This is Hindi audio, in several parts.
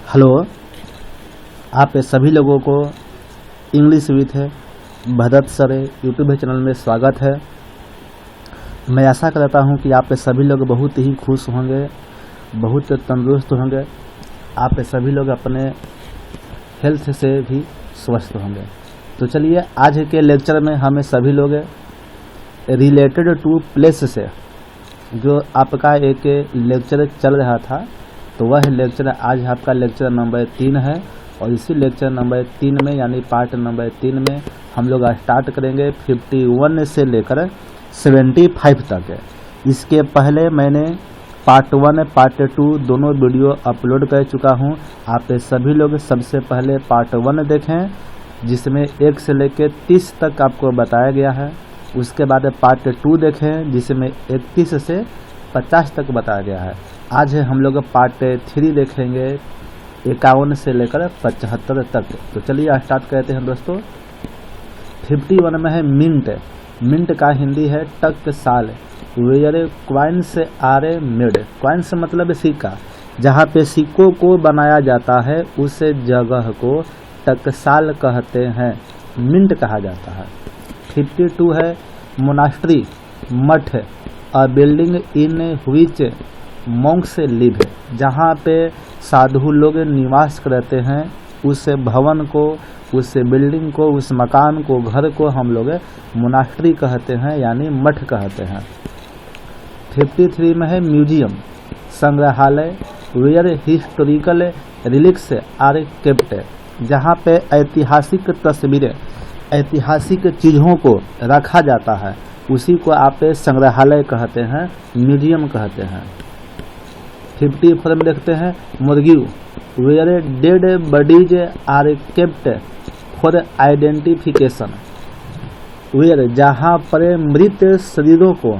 हेलो, आप सभी लोगों को English with Bharat sir YouTube channel में स्वागत है। मैं आशा करता हूं कि आप सभी लोग बहुत ही खुश होंगे, बहुत तंदुरुस्त होंगे। आप सभी लोग अपने हेल्थ से भी स्वस्थ होंगे। तो चलिए, आज के लेक्चर में हमें सभी लोग रिलेटेड टू प्लेस से जो आपका एक लेक्चर चल रहा था, तो वह लेक्चर आज आपका लेक्चर नंबर 3 है। और इसी लेक्चर नंबर 3 में यानी पार्ट नंबर 3 में हम लोग स्टार्ट करेंगे 51 से लेकर 75 तक। इसके पहले मैंने पार्ट 1 पार्ट 2 दोनों वीडियो अपलोड कर चुका हूं। आप सभी लोग सबसे पहले पार्ट 1 देखें, जिसमें 1 से लेकर 30 तक आपको बताया गया है। उसके बाद पार्ट 2 देखें, जिसमें 31 से 50 तक बताया गया है। आज हम लोग पार्ट 3 देखेंगे 51 से लेकर 75 तक। तो चलिए स्टार्ट करते हैं दोस्तों। 51 में है मिंट। मिंट का हिंदी है टकसाल। Where coins are made. Coins मतलब सिक्का। जहाँ पे सिक्कों को बनाया जाता है उस जगह को टकसाल कहते हैं, मिंट कहा जाता है। 52 है मोनास्ट्री, मठ। A building in which monks live. जहाँ पे साधु लोग निवास करते हैं उस भवन को, उस बिल्डिंग को, उस मकान को, घर को हम लोग मोनास्ट्री कहते हैं, यानी मठ कहते हैं। 53 में है म्यूजियम, संग्रहालय। Where historical relics are kept. जहाँ पे ऐतिहासिक तस्वीरें, ऐतिहासिक चीज़ों को रखा जाता है उसी को आप संग्रहालय कहते हैं, म्यूजियम कहते हैं। 54 में देखते हैं मुर्गी। Where dead bodies are kept for identification. Where जहाँ पर मृत शरीरों को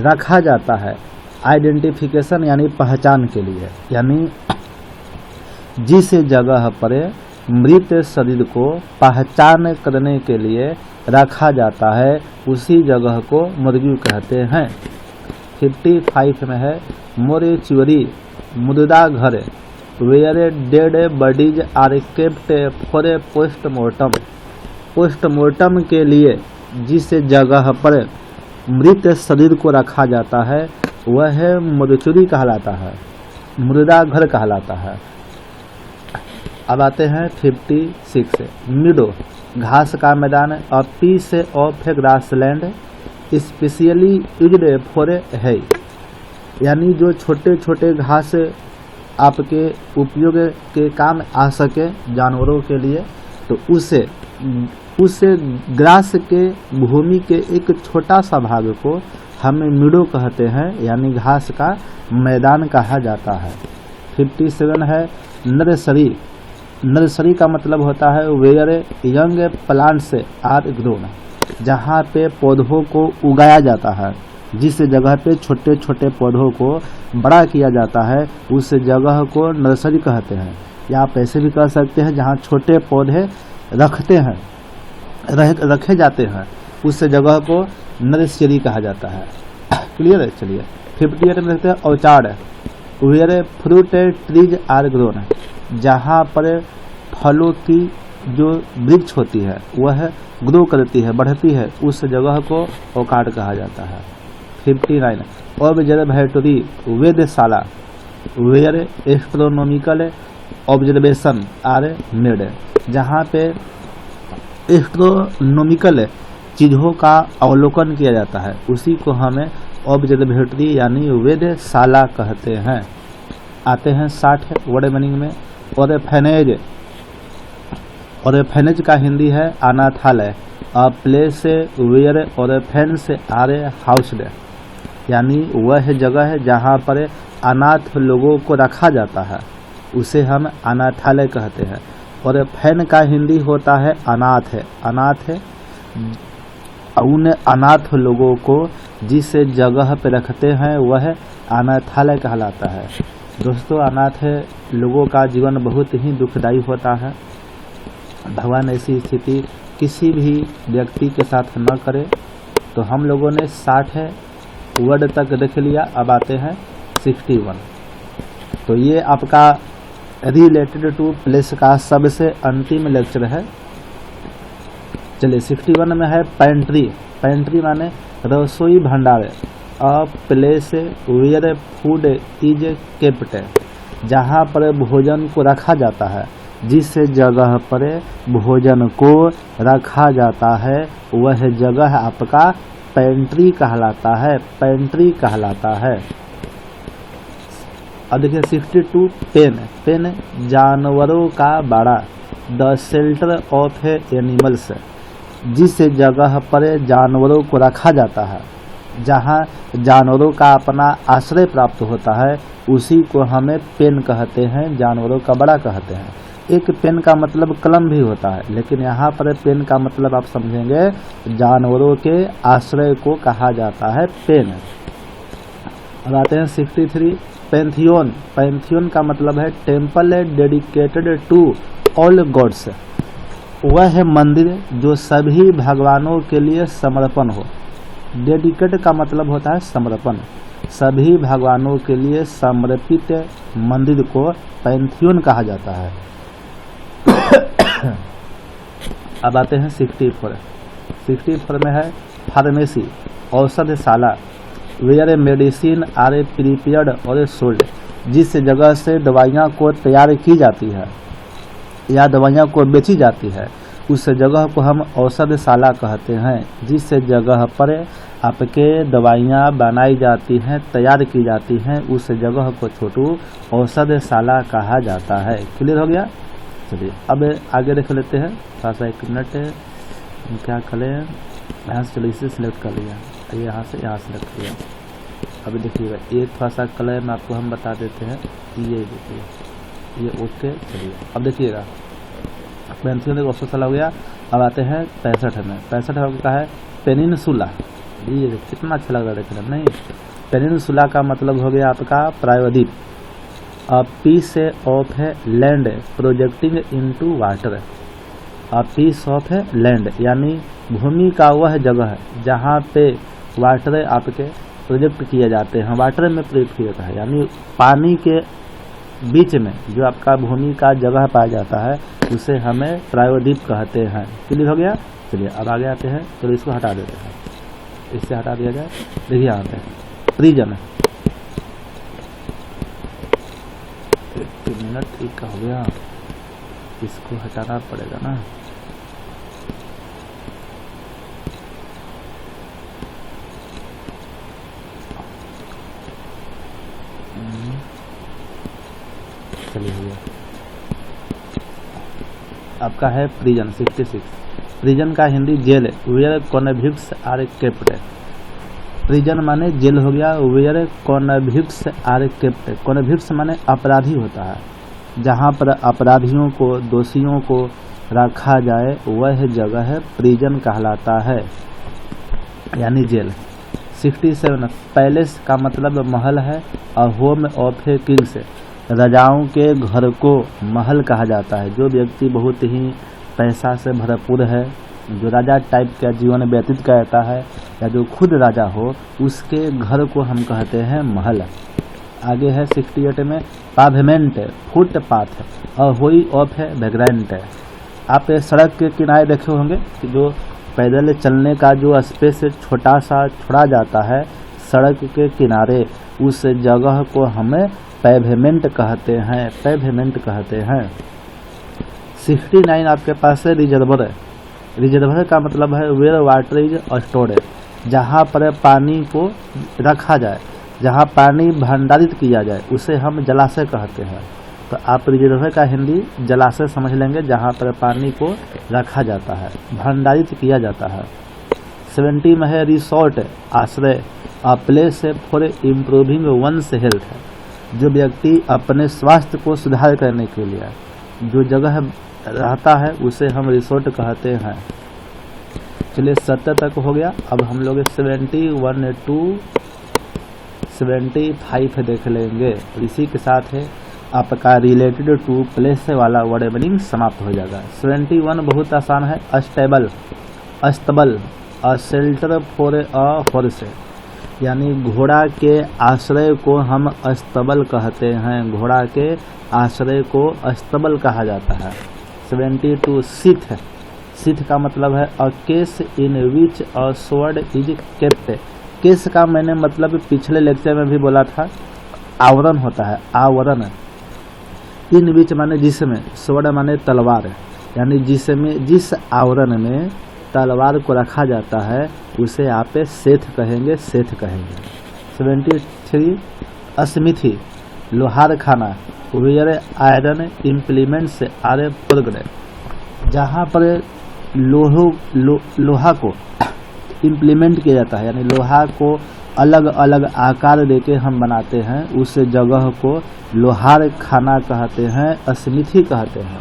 रखा जाता है, आइडेंटिफिकेशन यानी पहचान के लिए, यानी जिस जगह पर मृत शरीर को पहचान करने के लिए रखा जाता है उसी जगह को मुर्गी कहते हैं। 55 में है मोरेच्युरी, मुर्दा घर। Where dead bodies are kept for postmortem. Postmortem के लिए जिस जगह पर मृत शरीर को रखा जाता है वह मोरेच्युरी कहलाता है, मुर्दा घर कहलाता है। अब आते हैं 56 मीडो, घास का मैदान। और piece of grassland specially used for है, यानी जो छोटे छोटे घास आपके उपयोग के काम आ सके जानवरों के लिए, तो उस ग्रास के भूमि के एक छोटा सा भाग को हम मीडो कहते हैं, यानी घास का मैदान कहा जाता है। 57 है नर्सरी। नर्सरी का मतलब होता है where young plants are grown. जहाँ पे पौधों को उगाया जाता है, जिस जगह पे छोटे छोटे पौधों को बड़ा किया जाता है उस जगह को नर्सरी कहते हैं। या आप ऐसे भी कह सकते हैं जहाँ छोटे पौधे रखे जाते हैं उस जगह को नर्सरी कहा जाता है। क्लियर है। चलिए 58 में देखते हैं orchard. Where fruit trees are grown. जहाँ पर फलों की जो वृक्ष होती है वह ग्रो करती है, बढ़ती है, उस जगह को औकार्ड कहा जाता है। 59 ऑब्जर्वेटरी, वेधशाला। Where astronomical observation are made. जहाँ पे एस्ट्रोनॉमिकल चीज़ों का अवलोकन किया जाता है उसी को हमें ऑब्जर्वेटरी यानी वेधशाला कहते हैं। आते हैं 60 वर्ड मीनिंग में। ऑर्फेनेज। ऑर्फेनेज का हिंदी है अनाथालय। A place where orphans are housed, यानी वह जगह है जहाँ पर अनाथ लोगों को रखा जाता है उसे हम अनाथालय कहते हैं। ऑर्फेन का हिंदी होता है अनाथ है। अनाथ है उन अनाथ लोगों को जिस जगह पर रखते हैं वह अनाथालय कहलाता है। दोस्तों, अनाथ लोगों का जीवन बहुत ही दुखदायी होता है। भगवान ऐसी स्थिति किसी भी व्यक्ति के साथ न करे। तो हम लोगों ने 60 वर्ड तक देख लिया। अब आते हैं 61। तो ये आपका रिलेटेड टू प्लेस का सबसे अंतिम लेक्चर है। चलिए 61 में है पेंट्री। पेंट्री माने रसोई भंडार। A place where food is kept, जहाँ पर भोजन को रखा जाता है, जिस जगह पर भोजन को रखा जाता है वह जगह आपका पेंट्री कहलाता है। पेंट्री कहलाता है। अब देखिए 62 पेन। पेन जानवरों का बाड़ा। द शेल्टर ऑफ एनिमल्स, जिस जगह पर जानवरों को रखा जाता है, जहाँ जानवरों का अपना आश्रय प्राप्त होता है, उसी को हमें पेन कहते हैं, जानवरों का बड़ा कहते हैं। एक पेन का मतलब कलम भी होता है, लेकिन यहाँ पर पेन का मतलब आप समझेंगे जानवरों के आश्रय को कहा जाता है पेन। अब आते हैं 63 पैंथियन। पैंथियन का मतलब है temple dedicated to all gods. वह है मंदिर जो सभी भगवानों के लिए समर्पण हो। डेडिकेट का मतलब होता है समर्पण। सभी भगवानों के लिए समर्पित मंदिर को पैंथियन कहा जाता है। अब आते हैं 64। 64 में है फार्मेसी, औषधशाला। वेयर मेडिसिन आर प्रिपेयर्ड और सोल्ड, जिस जगह से दवाइयाँ को तैयार की जाती है या दवाइयाँ को बेची जाती है, उस जगह को हम औषधशाला कहते हैं। जिस जगह पर आपके दवाइयाँ बनाई जाती हैं, तैयार की जाती हैं, उस जगह को छोटू औषधशाला कहा जाता है। क्लियर हो गया? चलिए अब आगे देख लेते हैं। थोड़ा सा 1 मिनट क्या करें, यहाँ से चलिए इसे सिलेक्ट कर लिया, यहाँ से यहाँ सेलेक्ट किया। अभी देखिएगा एक थोड़ा सा कलर में आपको हम बता देते हैं। ये देखिए, ये ओके। चलिए अब देखिएगा पेंसिल औषधशाला हो गया। अब आते हैं 65 में। 65 का है पेनिनसुला। ये कितना अच्छा लग रहा है देखने में, नहीं? पेनिनसुला का मतलब हो गया आपका प्रायद्वीप। अ पीस ऑफ है land projecting into water. A piece of है लैंड यानी भूमि का वह जगह है जहाँ पे वाटर आपके प्रोजेक्ट किए जाते हैं, वाटर में प्रोजेक्ट किया जाता है, यानी पानी के बीच में जो आपका भूमि का जगह पाया जाता है उसे हमें प्रायद्वीप कहते हैं। क्लियर हो गया? चलिए अब आगे आते हैं। चलो इसको हटा देते हैं, इससे हटा दिया जाए। देखिए यहाँ पे प्रिजन। 1 मिनट एक का हो गया, इसको हटाना पड़ेगा ना। चलिए हो गया। आपका है प्रिजन 66। प्रिजन का हिंदी जेल है। Where convicts are kept. Prison माने जेल हो गया। Where convicts are kept. Convicts माने अपराधी होता है, जहाँ पर अपराधियों को, दोषियों को रखा जाए वह जगह है प्रिजन कहलाता है, यानी जेल। 67 पैलेस का मतलब महल है। और होम ऑफ ए किंग्स, राजाओं के घर को महल कहा जाता है। जो व्यक्ति बहुत ही पैसा से भरपूर है, जो राजा टाइप का जीवन व्यतीत करता है या जो खुद राजा हो, उसके घर को हम कहते हैं महल। आगे है 68 में पावेमेंट फुटपाथ और होई ऑफ है वैग्रेंट। आप सड़क के किनारे देखे होंगे कि जो पैदल चलने का जो स्पेस छोटा सा छोड़ा जाता है सड़क के किनारे, उस जगह को हमें पेवेमेंट कहते हैं। पेवेमेंट कहते हैं। 69 आपके पास है रिजर्वर। रिजर्वर का मतलब है वेयर वाटर इज स्टोर्ड, जहाँ पर पानी को रखा जाए, जहाँ पानी भंडारित किया जाए, उसे हम जलाशय कहते हैं। तो आप रिजर्वर का हिंदी जलाशय समझ लेंगे, जहाँ पर पानी को रखा जाता है, भंडारित किया जाता है। 70 में है रिसोर्ट, आश्रय। A place for improving one's health, जो व्यक्ति अपने स्वास्थ्य को सुधार करने के लिए जो जगह रहता है उसे हम रिसोर्ट कहते हैं। चलिए 70 तक हो गया। अब हम लोग 71 to 75 देख लेंगे। इसी के साथ है आपका रिलेटेड टू प्लेस वाला वर्ड मीनिंग समाप्त हो जाएगा। 71 बहुत आसान है। अस्टेबल, अस्तबल, a shelter for a horse, यानी घोड़ा के आश्रय को हम अस्तबल कहते हैं। घोड़ा के आश्रय को अस्तबल कहा जाता है। 72 सिथ। सिथ का मतलब है a case in which a sword is kept. Case का मैंने मतलब पिछले लेक्चर में भी बोला था, आवरण होता है, आवरण। इन विच माने जिसमें, स्वॉर्ड माने तलवार, यानी जिसमें, जिस आवरण में तलवार को रखा जाता है उसे आप सेथ कहेंगे, सेथ कहेंगे। 73 स्मिथी, लोहार खाना, वेयर आयरन इम्प्लीमेंट्स आर प्रोग्ड। जहाँ पर लोहा को इम्प्लीमेंट किया जाता है, यानी लोहा को अलग अलग आकार देके हम बनाते हैं, उस जगह को लोहार खाना कहते हैं, स्मिथी कहते हैं।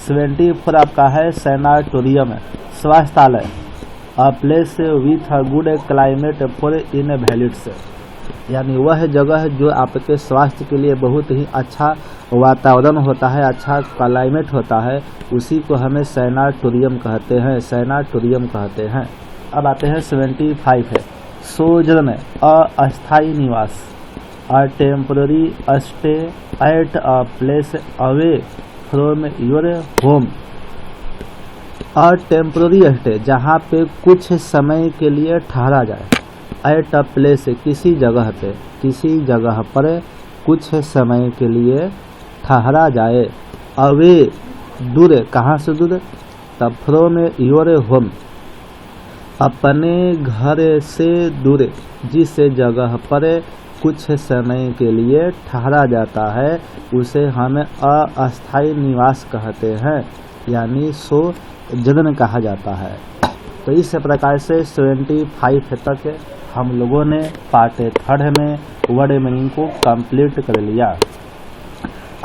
74 आपका है सैनाटोरियम, स्वास्थ्यालय, a place with a good climate for invalids, यानी वह जगह जो आपके स्वास्थ्य के लिए बहुत ही अच्छा वातावरण होता है, अच्छा क्लाइमेट होता है, उसी को हमें सैनाटोरियम कहते हैं, सैनाटोरियम कहते हैं। अब आते हैं 75 है सोजर्न, अस्थायी निवास, a temporary stay at a place away from your home. A temporary stay, जहाँ पे कुछ समय के लिए ठहरा जाए, एट अ प्लेस, किसी जगह पे, किसी जगह पर कुछ समय के लिए ठहरा जाए, अवे, दूर, कहाँ से दूर, तब फ्रॉम योर होम, अपने घर से दूर, जिस जगह पर कुछ समय के लिए ठहरा जाता है उसे हम अस्थायी निवास कहते हैं, यानी सोजर्न कहा जाता है। तो इस प्रकार से 75 तक हम लोगों ने पार्ट 3 में वर्ड मीनिंग को कंप्लीट कर लिया।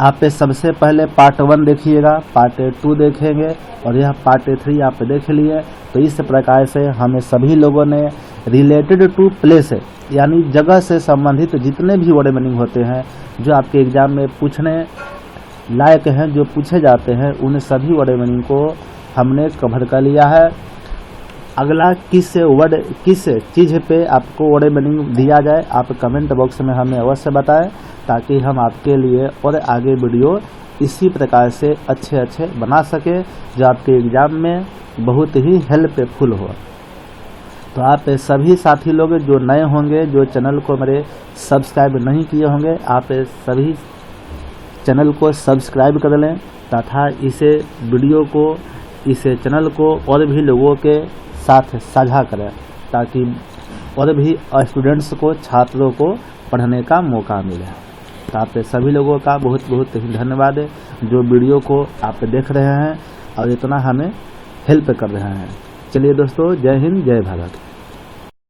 आप सबसे पहले पार्ट 1 देखिएगा, पार्ट 2 देखेंगे और यह पार्ट 3 आप देख लिए। तो इस प्रकार से हमें सभी लोगों ने रिलेटेड टू प्लेस, यानी जगह से संबंधित जितने भी वर्ड मीनिंग होते हैं जो आपके एग्जाम में पूछने लायक हैं, जो पूछे जाते हैं, उन सभी वर्ड मीनिंग को हमने कवर कर लिया है। अगला किस चीज़ पे आपको वर्ड मीनिंग दिया जाए, आप कमेंट बॉक्स में हमें अवश्य बताएं, ताकि हम आपके लिए और आगे वीडियो इसी प्रकार से अच्छे बना सके जो आपके एग्जाम में बहुत ही हेल्पफुल हो। तो आप सभी साथी लोग जो नए होंगे, जो चैनल को मेरे सब्सक्राइब नहीं किए होंगे, आप सभी चैनल को सब्सक्राइब कर लें तथा इसे वीडियो को, इस चैनल को और भी लोगों के साथ साझा करें, ताकि और भी स्टूडेंट्स को, छात्रों को पढ़ने का मौका मिले। तो आप सभी लोगों का बहुत बहुत ही धन्यवाद है जो वीडियो को आप देख रहे हैं और इतना हमें हेल्प कर रहे हैं। चलिए दोस्तों, जय हिंद, जय भारत।